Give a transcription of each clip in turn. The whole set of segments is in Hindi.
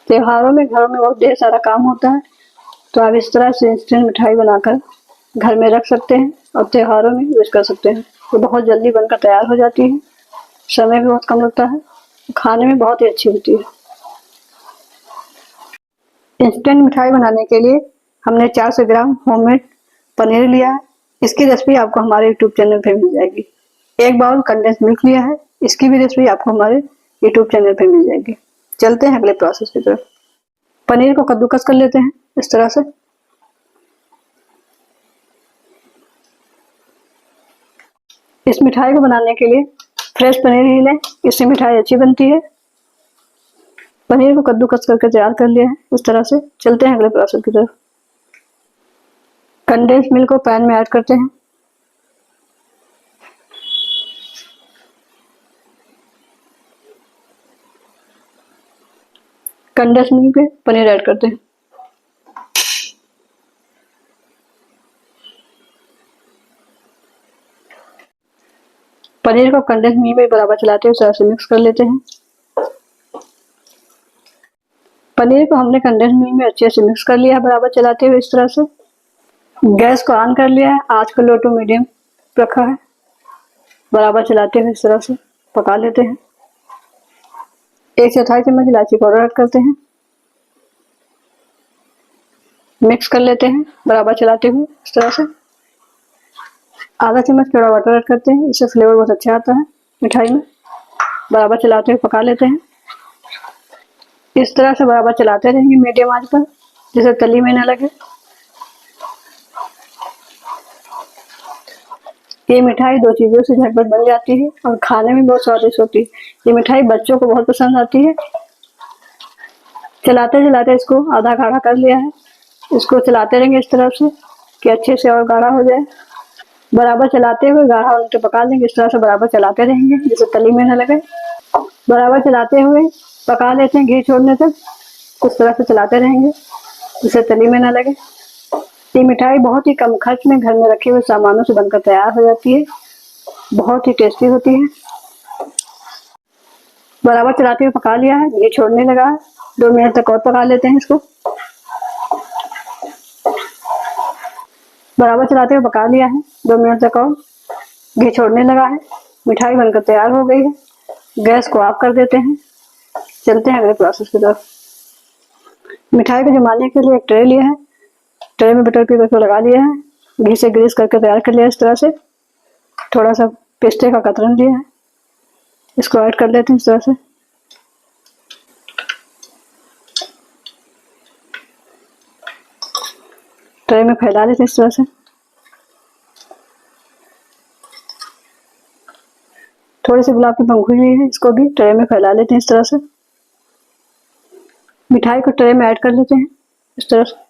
त्योहारों में घरों में बहुत ढेर सारा काम होता है, तो आप इस तरह से इंस्टेंट मिठाई बनाकर घर में रख सकते हैं और त्योहारों में यूज कर सकते हैं। तो बहुत जल्दी बनकर तैयार हो जाती है, समय भी बहुत कम लगता है, खाने में बहुत ही अच्छी होती है। इंस्टेंट मिठाई बनाने के लिए हमने 400 ग्राम होममेड पनीर लिया है। इसकी रेसिपी आपको हमारे यूट्यूब चैनल पे मिल जाएगी। 1 बाउल कंडेंस मिल्क लिया है, इसकी भी रेसिपी आपको हमारे यूट्यूब चैनल पे मिल जाएगी। चलते हैं अगले प्रोसेस की तरफ। पनीर को कद्दूकस कर लेते हैं इस तरह से। इस मिठाई को बनाने के लिए फ्रेश पनीर ही लें, इससे मिठाई अच्छी बनती है। पनीर को कद्दूकस करके तैयार कर लिया है इस तरह से। चलते हैं अगले प्रोसेस की तरफ। कंडेंस मिल्क को पैन में ऐड करते हैं। कंडेंस मिल्क पे पनीर ऐड करते हैं। पनीर को कंडेंस मिल्क में बराबर चलाते हुए इस तरह से मिक्स कर लेते हैं। पनीर को हमने कंडेंस मिल्क में अच्छे से मिक्स कर लिया है बराबर चलाते हुए इस तरह से। गैस को ऑन कर लिया है, आंच को लो टू मीडियम रखा है। बराबर चलाते हुए इस तरह से पका लेते हैं। 1/4 चम्मच इलायची पाउडर ऐड करते हैं। मिक्स कर लेते हैं बराबर चलाते हुए इस तरह से। आधा चम्मच केवड़ा वाटर ऐड करते हैं, इससे फ्लेवर बहुत अच्छा आता है मिठाई में। बराबर चलाते हुए पका लेते हैं। इस तरह से बराबर चलाते रहेंगे मीडियम आंच पर, जिससे तली में न लगे। ये मिठाई 2 चीजों से झटपट बन जाती है और खाने में बहुत स्वादिष्ट होती है। ये मिठाई बच्चों को बहुत पसंद आती है। चलाते चलाते इसको आधा गाढ़ा कर लिया है। इसको चलाते रहेंगे इस तरह से कि अच्छे से और गाढ़ा हो जाए। बराबर चलाते हुए गाढ़ा होने तक पका लेंगे। इस तरह से बराबर चलाते रहेंगे जिससे तली में न लगे। बराबर चलाते हुए पका लेते हैं घी छोड़ने तक। इस तरह से चलाते रहेंगे जिससे तली में न लगे। ये मिठाई बहुत ही कम खर्च में घर में रखे हुए सामानों से बनकर तैयार हो जाती है। बहुत ही टेस्टी होती है। बराबर चलाते हुए पका लिया है, घी छोड़ने लगा है। 2 मिनट तक और पका लेते हैं इसको। बराबर चलाते हुए पका लिया है 2 मिनट तक और घी छोड़ने लगा है। मिठाई बनकर तैयार हो गई है। गैस को ऑफ कर देते हैं। चलते हैं अगले प्रोसेस की तरफ। मिठाई को जमाने के लिए एक ट्रे लिया है। ट्रे में बटर पेपर को लगा लिया है। घी से ग्रीस करके तैयार कर लिया इस तरह से। थोड़ा सा पिस्ते का कतरन लिया है, इसको ऐड कर लेते हैं इस तरह से। ट्रे में फैला लेते हैं इस तरह से। थोड़ी सी गुलाब की पंखुड़ी ली है, इसको भी ट्रे में फैला लेते हैं इस तरह से। मिठाई को ट्रे में ऐड कर लेते हैं इस तरह से।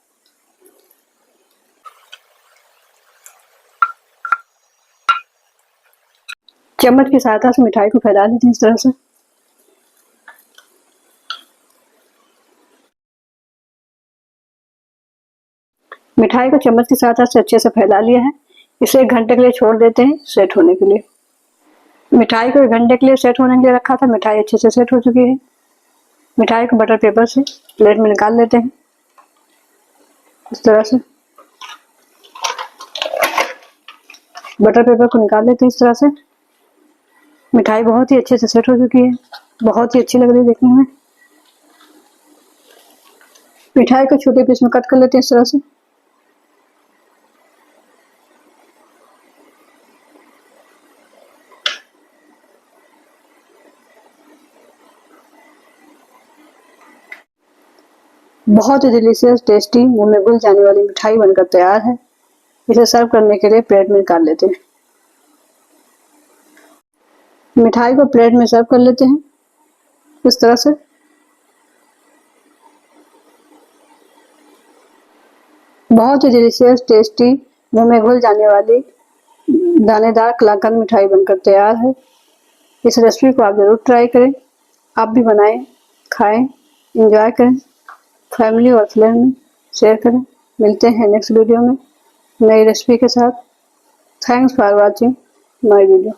चम्मच की सहायता से मिठाई को फैला लेते हैं इस तरह से। मिठाई को चम्मच की सहायता से अच्छे से फैला लिया है। इसे 1 घंटे के लिए छोड़ देते हैं सेट होने के लिए। मिठाई को 1 घंटे के लिए सेट होने के लिए रखा था। मिठाई अच्छे से सेट हो चुकी है। मिठाई को बटर पेपर से प्लेट में निकाल लेते हैं इस तरह से। बटर पेपर को निकाल लेते हैं इस तरह से। मिठाई बहुत ही अच्छे से सेट हो चुकी है। बहुत ही अच्छी लग रही है देखने में। मिठाई को छोटे पीस में कट कर लेते हैं इस तरह से। बहुत ही डिलीशियस, टेस्टी, मुंह में घुल जाने वाली मिठाई बनकर तैयार है। इसे सर्व करने के लिए प्लेट में निकाल लेते हैं। मिठाई को प्लेट में सर्व कर लेते हैं इस तरह से। बहुत ही डिलीशियस, टेस्टी, मुंह में घुल जाने वाली दानेदार कलाकंद मिठाई बनकर तैयार है। इस रेसिपी को आप जरूर ट्राई करें। आप भी बनाएं, खाएं, एंजॉय करें, फैमिली और फ्रेंड में शेयर करें। मिलते हैं नेक्स्ट वीडियो में नई रेसिपी के साथ। Thanks for watching my video.